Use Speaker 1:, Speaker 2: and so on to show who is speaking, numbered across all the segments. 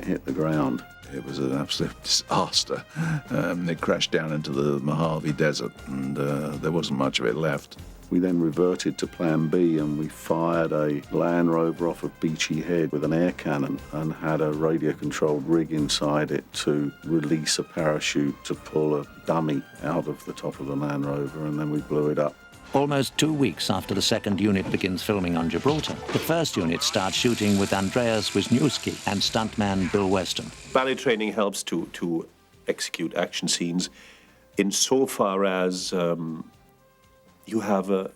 Speaker 1: hit the ground. It was an absolute disaster. It crashed down into the Mojave Desert, and there wasn't much of it left. We then reverted to plan B, and we fired a Land Rover off of Beachy Head with an air cannon and had a radio-controlled rig inside it to release a parachute to pull a dummy out of the top of the Land Rover, and then we blew it up.
Speaker 2: Almost 2 weeks after the second unit begins filming on Gibraltar, the first unit starts shooting with Andreas Wisniewski and stuntman Bill Weston.
Speaker 3: Ballet training helps to execute action scenes insofar as you have a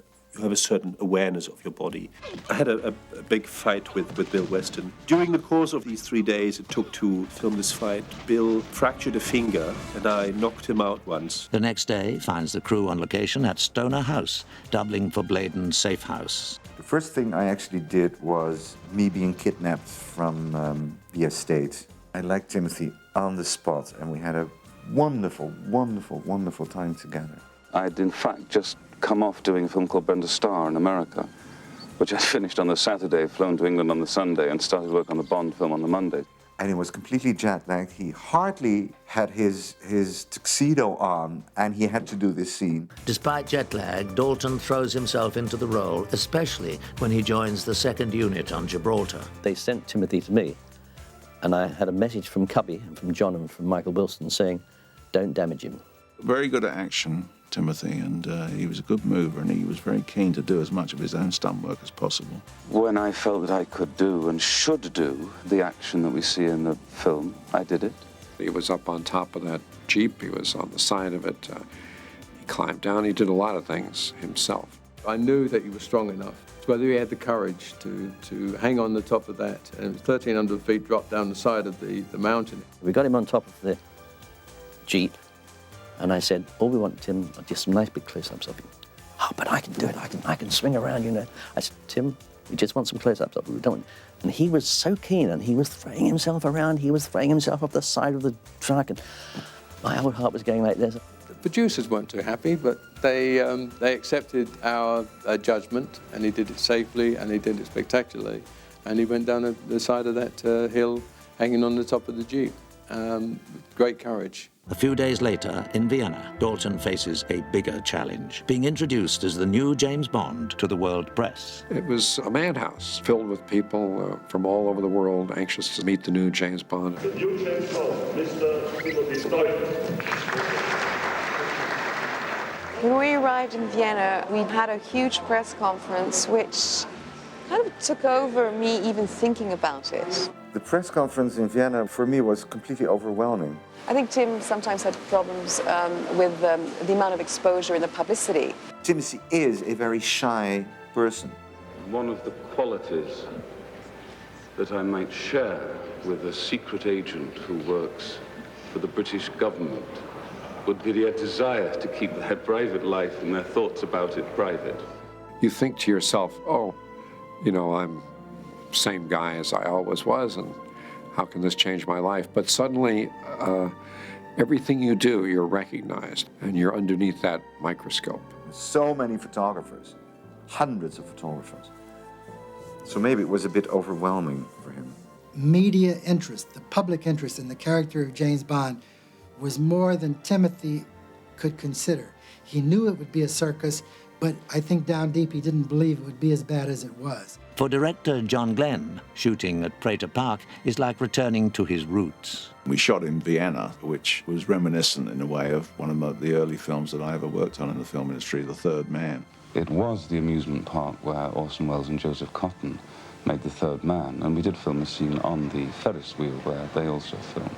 Speaker 3: certain awareness of your body. I had a big fight with Bill Weston. During the course of these 3 days it took to film this fight, Bill fractured a finger and I knocked him out once.
Speaker 2: The next day finds the crew on location at Stoner House, doubling for Bladen's safe house.
Speaker 4: The first thing I actually did was me being kidnapped from the estate. I liked Timothy on the spot, and we had a wonderful, wonderful, wonderful time together.
Speaker 5: I'd in fact just come off doing a film called Brenda Starr in America, which I finished on the Saturday, flown to England on the Sunday, and started work on the Bond film on the Monday.
Speaker 4: And he was completely jet-lagged. He hardly had his tuxedo on, and he had to do this scene.
Speaker 2: Despite jet lag, Dalton throws himself into the role, especially when he joins the second unit on Gibraltar.
Speaker 6: They sent Timothy to me, and I had a message from Cubby and from John and from Michael Wilson saying, don't damage him.
Speaker 1: Very good at action, Timothy, and he was a good mover, and he was very keen to do as much of his own stunt work as possible.
Speaker 5: When I felt that I could do and should do the action that we see in the film, I did it.
Speaker 7: He was up on top of that Jeep, he was on the side of it, he climbed down, he did a lot of things himself.
Speaker 8: I knew that he was strong enough, whether he had the courage to hang on the top of that, and it was 1,300 feet drop down the side of the mountain.
Speaker 6: We got him on top of the Jeep, and I said, all we want, Tim, are just some nice big close-ups of him. Oh, but I can do it, I can swing around, you know. I said, Tim, we just want some close-ups of him, we don't want... And he was so keen, and he was throwing himself around, he was throwing himself off the side of the truck, and my old heart was going like this.
Speaker 8: The producers weren't too happy, but they accepted our judgment, and he did it safely, and he did it spectacularly. And he went down the side of that hill, hanging on the top of the Jeep. Great courage.
Speaker 2: A few days later, in Vienna, Dalton faces a bigger challenge, being introduced as the new James Bond to the world press.
Speaker 7: It was a madhouse filled with people from all over the world anxious to meet the new James Bond.
Speaker 9: The new James Bond, Mr. Timothy Dalton.
Speaker 10: When we arrived in Vienna, we had a huge press conference which kind of took over me even thinking about it.
Speaker 4: The press conference in Vienna, for me, was completely overwhelming.
Speaker 10: I think Tim sometimes had problems with the amount of exposure and the publicity.
Speaker 4: Timothy is a very shy person.
Speaker 5: One of the qualities that I might share with a secret agent who works for the British government would be their desire to keep their private life and their thoughts about it private.
Speaker 7: You think to yourself, oh, you know, I'm the same guy as I always was, and how can this change my life? But suddenly, everything you do, you're recognized, and you're underneath that microscope.
Speaker 4: So many photographers, hundreds of photographers. So maybe it was a bit overwhelming for him.
Speaker 11: Media interest, the public interest in the character of James Bond was more than Timothy could consider. He knew it would be a circus, but I think down deep he didn't believe it would be as bad as it was.
Speaker 2: For director John Glenn, shooting at Prater Park is like returning to his roots.
Speaker 1: We shot in Vienna, which was reminiscent in a way of one of the early films that I ever worked on in the film industry, The Third Man.
Speaker 5: It was the amusement park where Orson Welles and Joseph Cotten made The Third Man, and we did film a scene on the Ferris wheel where they also filmed.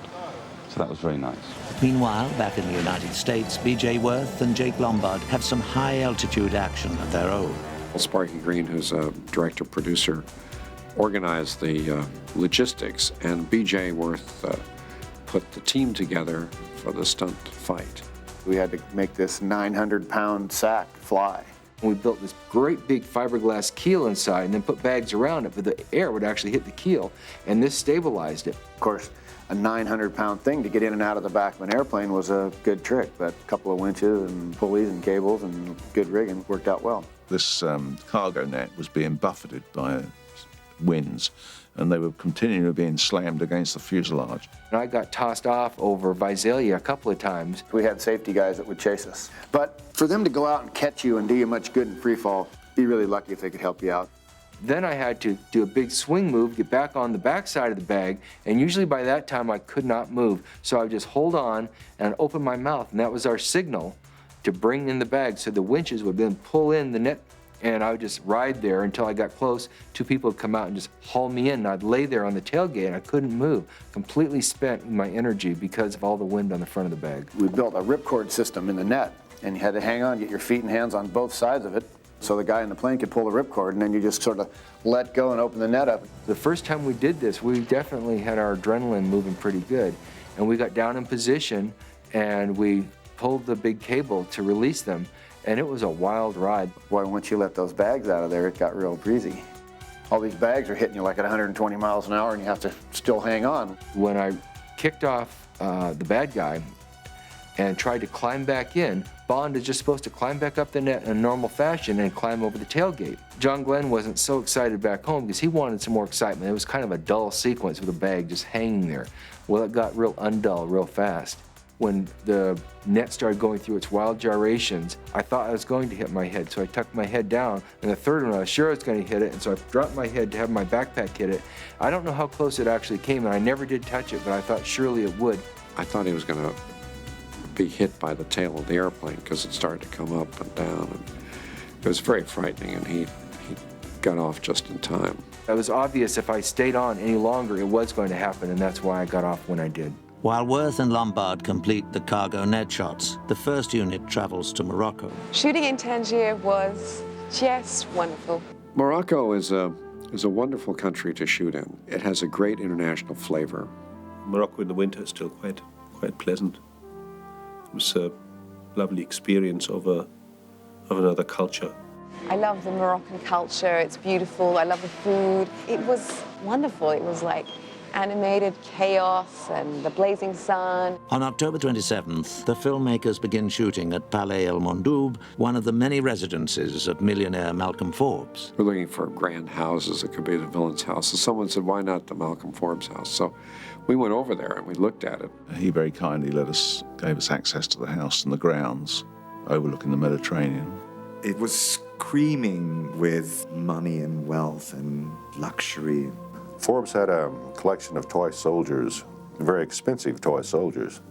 Speaker 5: So that was very nice.
Speaker 2: Meanwhile, back in the United States, B.J. Worth and Jake Lombard have some high-altitude action of their own.
Speaker 7: Sparky Green, who's a director-producer, organized the logistics, and B.J. Worth put the team together for the stunt fight.
Speaker 12: We had to make this 900-pound sack fly.
Speaker 13: We built this great big fiberglass keel inside and then put bags around it, but the air would actually hit the keel, and this stabilized it.
Speaker 12: Of course, a 900-pound thing to get in and out of the back of an airplane was a good trick, but a couple of winches and pulleys and cables and good rigging worked out well.
Speaker 1: This cargo net was being buffeted by winds, and they were continually being slammed against the fuselage.
Speaker 13: And I got tossed off over Visalia a couple of times.
Speaker 12: We had safety guys that would chase us. But for them to go out and catch you and do you much good in free fall, be really lucky if they could help you out.
Speaker 13: Then I had to do a big swing move, get back on the back side of the bag, and usually by that time I could not move. So I would just hold on and open my mouth, and that was our signal to bring in the bag. So the winches would then pull in the net, and I would just ride there until I got close. Two people would come out and just haul me in, and I'd lay there on the tailgate, and I couldn't move. Completely spent my energy because of all the wind on the front of the bag.
Speaker 12: We built a ripcord system in the net, and you had to hang on, get your feet and hands on both sides of it, so the guy in the plane could pull the ripcord, and then you just sort of let go and open the net up.
Speaker 13: The first time we did this, we definitely had our adrenaline moving pretty good. And we got down in position, and we pulled the big cable to release them, and it was a wild ride.
Speaker 12: Boy, once you let those bags out of there, it got real breezy. All these bags are hitting you like at 120 miles an hour, and you have to still hang on.
Speaker 13: When I kicked off the bad guy and tried to climb back in, Bond is just supposed to climb back up the net in a normal fashion and climb over the tailgate. John Glenn wasn't so excited back home because he wanted some more excitement. It was kind of a dull sequence with the bag just hanging there. Well, it got real undull real fast. When the net started going through its wild gyrations, I thought I was going to hit my head, so I tucked my head down, and the third one I was sure I was going to hit it, and so I dropped my head to have my backpack hit it. I don't know how close it actually came, and I never did touch it, but I thought surely it would.
Speaker 7: I thought he was going to be hit by the tail of the airplane because it started to come up and down, and it was very frightening, and he got off just in time.
Speaker 13: It was obvious if I stayed on any longer, it was going to happen, and that's why I got off when I did.
Speaker 2: While Worth and Lombard complete the cargo net shots, the first unit travels to Morocco.
Speaker 10: Shooting in Tangier was just wonderful.
Speaker 7: Morocco is a wonderful country to shoot in. It has a great international flavor.
Speaker 3: Morocco in the winter is still quite pleasant. It was a lovely experience of another culture.
Speaker 10: I love the Moroccan culture. It's beautiful. I love the food. It was wonderful. It was like animated chaos and the blazing sun.
Speaker 2: On October 27th, the filmmakers begin shooting at Palais El Mondoub, one of the many residences of millionaire Malcolm Forbes.
Speaker 7: We're looking for grand houses. It could be the villain's house. So someone said, why not the Malcolm Forbes house? So we went over there and we looked at it.
Speaker 1: He very kindly gave us access to the house and the grounds overlooking the Mediterranean.
Speaker 4: It was screaming with money and wealth and luxury.
Speaker 14: Forbes had a collection of toy soldiers, very expensive toy soldiers.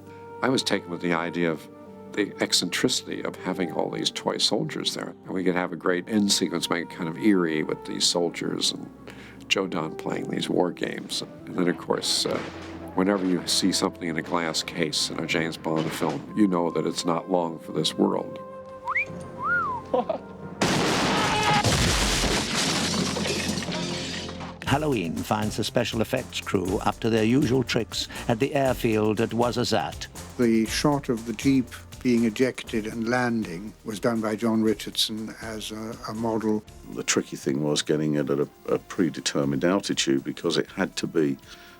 Speaker 7: I was taken with the idea of the eccentricity of having all these toy soldiers there. And we could have a great end sequence, make it kind of eerie with these soldiers and Joe Don playing these war games. And then, of course, whenever you see something in a glass case in a James Bond film, you know that it's not long for this world.
Speaker 2: Halloween finds the special effects crew up to their usual tricks at the airfield at Ouarzazate.
Speaker 15: The shot of the Jeep being ejected and landing was done by John Richardson as a model.
Speaker 1: The tricky thing was getting it at a predetermined altitude because it had to be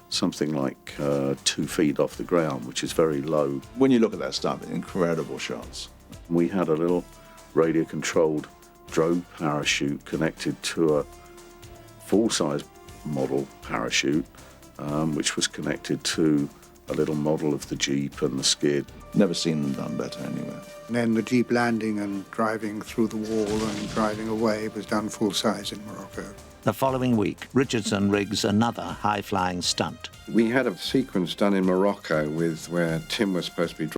Speaker 1: something like 2 feet off the ground, which is very low. When you look at that stuff, incredible shots. We had a little radio-controlled drogue parachute connected to a full-size model parachute, which was connected to a little model of the Jeep and the skid. Never seen them done better anywhere.
Speaker 15: And then the Jeep landing and driving through the wall and driving away was done full-size in Morocco.
Speaker 2: The following week, Richardson rigs another high-flying stunt.
Speaker 16: We had a sequence done in Morocco where Tim was supposed to be